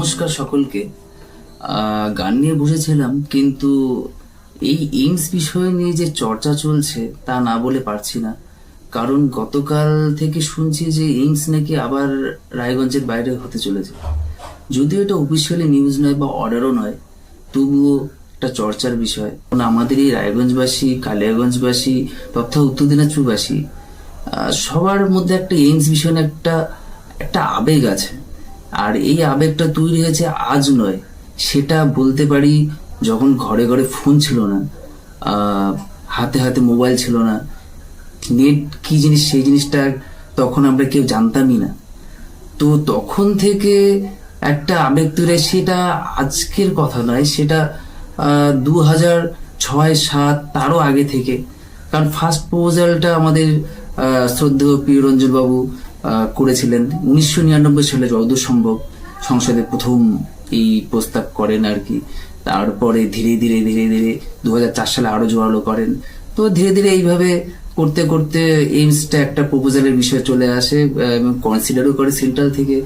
নমস্কার সকলকে। গান নিয়ে বসেছিলাম, কিন্তু এই এইমস বিষয় নিয়ে যে চর্চা চলছে তা না বলে পারছি না। কারণ গতকাল থেকে শুনছি যে এইমস নাকি আবার রায়গঞ্জের বাইরে হতে চলেছে। যদিও এটা অফিসিয়ালি নিউজ নয় বা অর্ডারও নয়, তবুও একটা চর্চার বিষয়। কারণ আমাদের এই রায়গঞ্জবাসী, কালিয়াগঞ্জবাসী তথা উত্তর দিনাজপুরবাসী সবার মধ্যে একটা এইমস বিষয় নিয়ে একটা একটা আবেগ আছে। আর এই আবেগটা তৈরি হয়েছে আজ নয়, সেটা বলতে পারি যখন ঘরে ঘরে ফোন ছিল না, হাতে হাতে মোবাইল ছিল না, নেট কি জিনিস সেই জিনিসটা তখন আমরা কেউ জানতামই না। তো তখন থেকে একটা আবেগ তৈরি, সেটা আজকের কথা নয়, সেটা 2006-07 তারও আগে থেকে। কারণ ফার্স্ট প্রপোজালটা আমাদের শ্রদ্ধেয় প্রিয়রঞ্জন বাবু করেছিলেন 1999 সালে, যতদূর সম্ভব সংসদে প্রথম এই প্রস্তাব করেন আর কি। তারপরে ধীরে ধীরে ধীরে ধীরে 2004 সালে আরো জোরালো করেন। তো ধীরে ধীরে এইভাবে করতে করতে এইমসটা একটা প্রপোজালের বিষয় চলে আসে এবং কনসিডারও করে সেন্ট্রাল থেকে।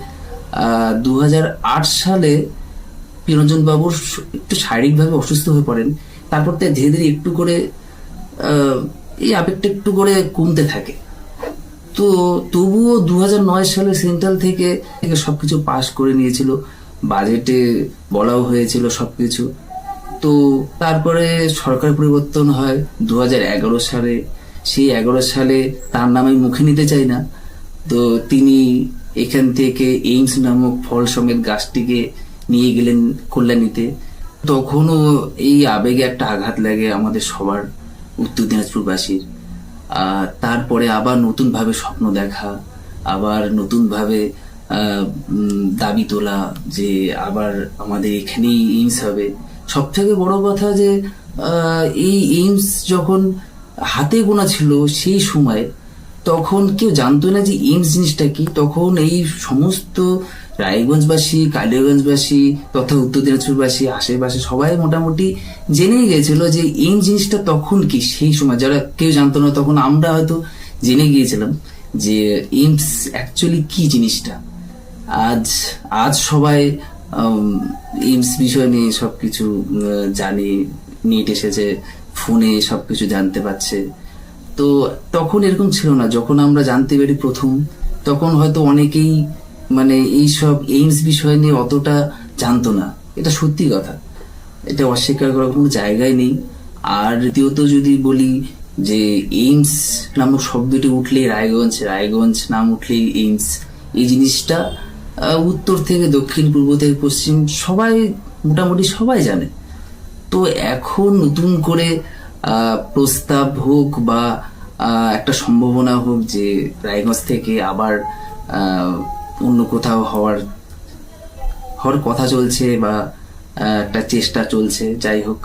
2008 সালে প্রিয়রঞ্জন বাবুর একটু শারীরিকভাবে অসুস্থ হয়ে পড়েন। তারপর থেকে ধীরে ধীরে একটু করে এই আবেগটা একটু করে কমতে থাকে। তো তবুও 2009 সালে সেন্ট্রাল থেকে সবকিছু পাস করে নিয়েছিল, বাজেটে বলাও হয়েছিল সবকিছু। তো তারপরে সরকার পরিবর্তন হয় 2011 সালে। সেই 11 সালে তার নাম আমি মুখে নিতে চাই না, তো তিনি এখান থেকে এইমস নামক ফল সমেত গাছটিকে নিয়ে গেলেন কল্যাণীতে। তখনও এই আবেগে একটা আঘাত লাগে আমাদের সবার, উত্তর দিনাজপুরবাসীর। তারপরে আবার নতুন ভাবে স্বপ্ন দেখা, আবার নতুন ভাবে দাবি তোলা যে আবার আমাদের এখানেই এইমস হবে। সব থেকে বড় কথা যে এই এইমস যখন হাতে গোনা ছিল সেই সময়, তখন কেউ জানতো না যে এইমস জিনিসটা কি। তখন এই সমস্ত রায়গঞ্জবাসী, কালিয়াগঞ্জবাসী তথা উত্তর দিনাজপুরবাসী আশেপাশে সবাই মোটামুটি জেনেই গেছিল যে এইমস জিনিসটা তখন কি। সেই সময় যারা কেউ জানতো না, তখন আমরা হয়তো জেনে গিয়েছিলাম যে এইমস অ্যাকচুয়ালি কি জিনিসটা। আজ সবাই এইমস বিষয় নিয়ে সবকিছু জানে, নেট এসেছে, ফোনে সবকিছু জানতে পারছে। তো তখন এরকম ছিল না। যখন আমরা জানতে পারি প্রথম, তখন হয়তো অনেকেই মানে এইসব এইমস বিষয় নিয়ে অতটা জানতো না। এটা সত্যি কথা, এটা অস্বীকার করার কোনো জায়গায় নেই। আর দ্বিতীয়ত যদি বলি যে এইমস নামক শব্দটি উঠলেই রায়গঞ্জ, রায়গঞ্জ নাম উঠলেই এইমস, এই জিনিসটা উত্তর থেকে দক্ষিণ, পূর্ব থেকে পশ্চিম সবাই মোটামুটি সবাই জানে। তো এখন নতুন করে প্রস্তাব হোক বা একটা সম্ভাবনা হোক যে রায়গঞ্জ থেকে আবার অন্য কোথাও হওয়ার কথা চলছে বা একটা চেষ্টা চলছে, যাই হোক,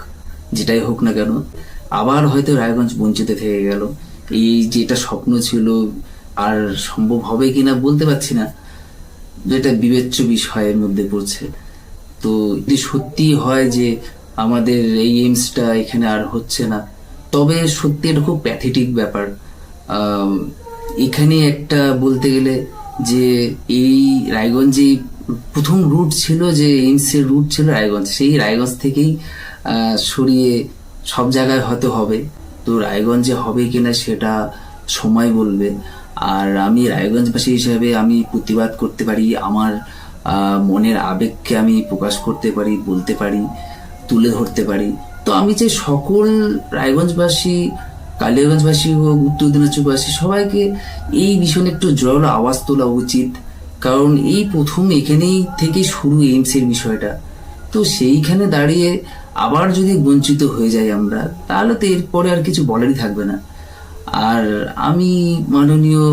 যেটাই হোক না কেন, আবার হয়তো রায়গঞ্জ বঞ্চিত থেকে গেল। এই যেটা স্বপ্ন ছিল আর সম্ভব হবে কিনা বলতে পারছি না, যেটা বিবেচ্য বিষয়ের মধ্যে পড়ছে। তো যদি সত্যি হয় যে আমাদের এই এইমসটা এখানে আর হচ্ছে না, তবে সত্যি এটা খুব প্যাথেটিক ব্যাপার। এখানে একটা বলতে গেলে যে এই রায়গঞ্জে প্রথম রুট ছিল, যে এইমসের রুট ছিল রায়গঞ্জ, সেই রায়গঞ্জ থেকেই সরিয়ে সব জায়গায় হয়তো হবে। তো রায়গঞ্জে হবে কিনা সেটা সময় বলবে। আর আমি রায়গঞ্জবাসী হিসেবে আমি প্রতিবাদ করতে পারি, আমার মনের আবেগকে আমি প্রকাশ করতে পারি, বলতে পারি, তুলে ধরতে পারি। তো আমি চাই সকল রায়গঞ্জবাসী, কালিয়াগঞ্জবাসী হোক, উত্তর দিনাজপুরবাসী, সবাইকে এই বিষয়ে একটু জোরালো আওয়াজ তোলা উচিত। কারণ এই প্রথম এখানেই থেকে শুরু এইমসের বিষয়টা। তো সেইখানে দাঁড়িয়ে আবার যদি বঞ্চিত হয়ে যাই আমরা, তাহলে তো এরপরে আর কিছু বলারই থাকবে না। আর আমি মাননীয়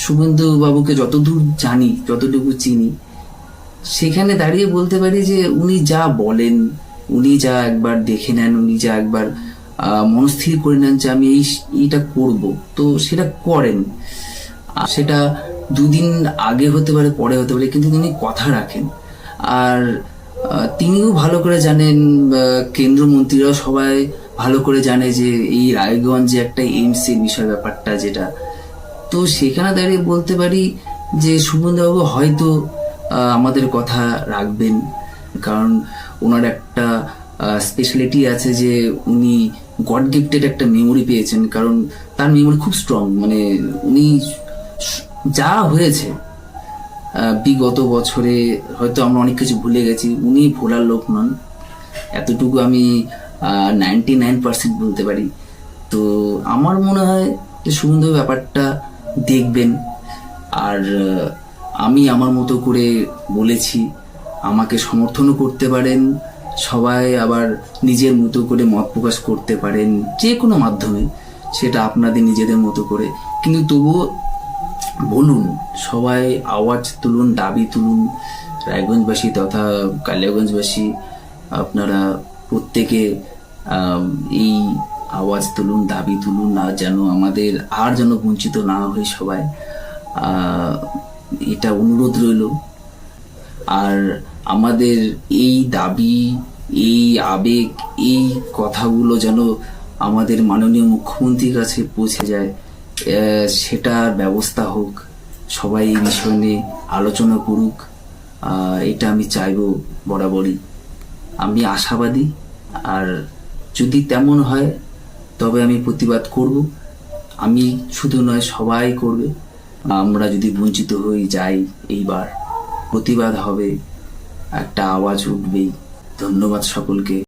শুভেন্দু বাবুকে যতদূর জানি, যতটুকু চিনি, সেখানে দাঁড়িয়ে বলতে পারি যে উনি যা বলেন, উনি যা একবার দেখে নেন, উনি যা একবার মনস্থির করে নেন যে আমি এইটা করব, তো সেটা করেন। সেটা দুদিন আগে হতে পারে, পরে হতে পারে, কিন্তু তিনি কথা রাখেন। আর তিনিও ভালো করে জানেন, কেন্দ্রমন্ত্রীরাও সবাই ভালো করে জানে যে এই রায়গঞ্জে একটা এইমস এর বিষয় ব্যাপারটা যেটা। তো সেখানে দাঁড়িয়ে বলতে পারি যে শুভেন্দুবাবু হয়তো আমাদের কথা রাখবেন, কারণ ওনার একটা স্পেশালিটি আছে যে উনি গড গিফটেড একটা মেমোরি পেয়েছেন, কারণ তার মেমোরি খুব স্ট্রং। মানে উনি যা হয়েছে বিগত বছরে হয়তো আমরা অনেক কিছু ভুলে গেছি, উনি ভোলার লোক নন, এতটুকু আমি 99% বলতে পারি। তো আমার মনে হয় যে সুন্দর ব্যাপারটা দেখবেন। আর আমি আমার মতো করে বলেছি, আমাকে সমর্থনও করতে পারেন সবাই, আবার নিজের মতো করে মত প্রকাশ করতে পারেন যে কোনো মাধ্যমে, সেটা আপনাদের নিজেদের মতো করে। কিন্তু তবুও বলুন, সবাই আওয়াজ তুলুন, দাবি তুলুন। রায়গঞ্জবাসী তথা কালিয়াগঞ্জবাসী আপনারা প্রত্যেকে এই আওয়াজ তুলুন, দাবি তুলুন, না যেন আমাদের আর যেন বঞ্চিত না হই সবাই। এটা অনুরোধ রইল। আর আমাদের এই দাবি, এই আবেগ, এই কথাগুলো যেন আমাদের মাননীয় মুখ্যমন্ত্রীর কাছে পৌঁছে যায়, সেটার ব্যবস্থা হোক। সবাই এই বিষয় নিয়ে আলোচনা করুক, এটা আমি চাইবো বরাবরই। আমি আশাবাদী। আর যদি তেমন হয় তবে আমি প্রতিবাদ করব। আমি শুধু নয়, সবাই করবে। আমরা যদি বঞ্চিত হয়ে যাই, এইবার প্রতিবাদ হবে, একটা আওয়াজ উঠবেই। ধন্যবাদ সকলকে।